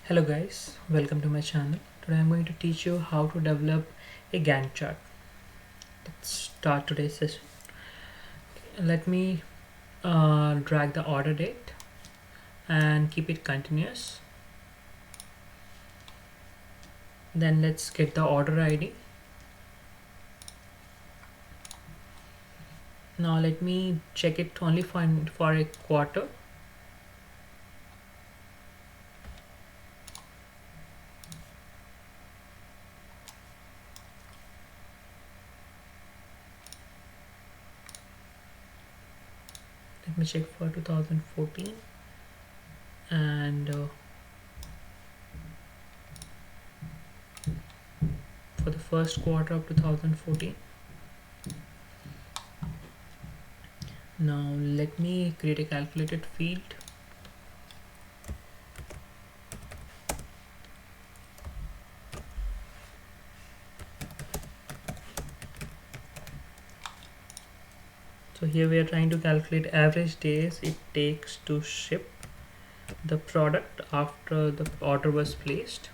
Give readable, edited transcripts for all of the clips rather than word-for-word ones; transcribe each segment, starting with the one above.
Hello guys, welcome to my channel. Today I'm going to teach you how to develop a Gantt chart. Let's start today's session. Let me drag the order date and keep it continuous. Then let's get the order ID. Now let me check it only for a quarter. Let me check for 2014 and for the first quarter of 2014. Now let me create a calculated field. So here we are trying to calculate average days it takes to ship the product after the order was placed,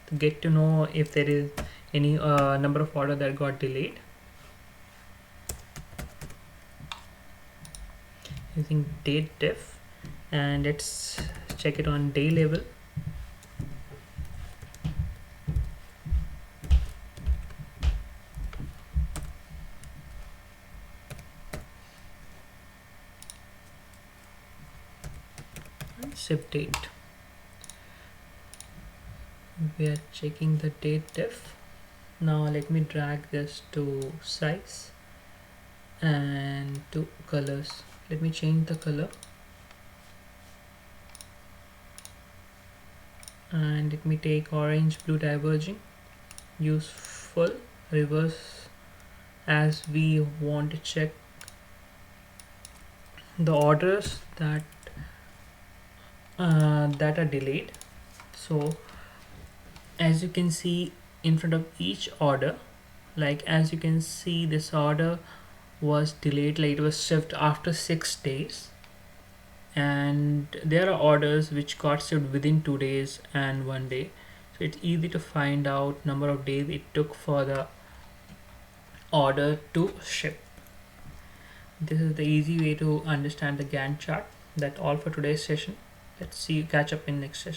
to get to know if there is any number of order that got delayed. Using date def, and let's check it on day level. Ship date. We are checking the date def. Now let me drag this to size and to colors. Let me change the color and let me take orange blue diverging. Use full reverse as we want to check the orders that are delayed. So as you can see in front of each order, like as you can see, this order was delayed, like it was shipped after 6 days, and there are orders which got shipped within 2 days and 1 day. So it's easy to find out number of days it took for the order to ship. This is the easy way to understand the Gantt chart. That's all for today's session. Let's see you catch up in next session.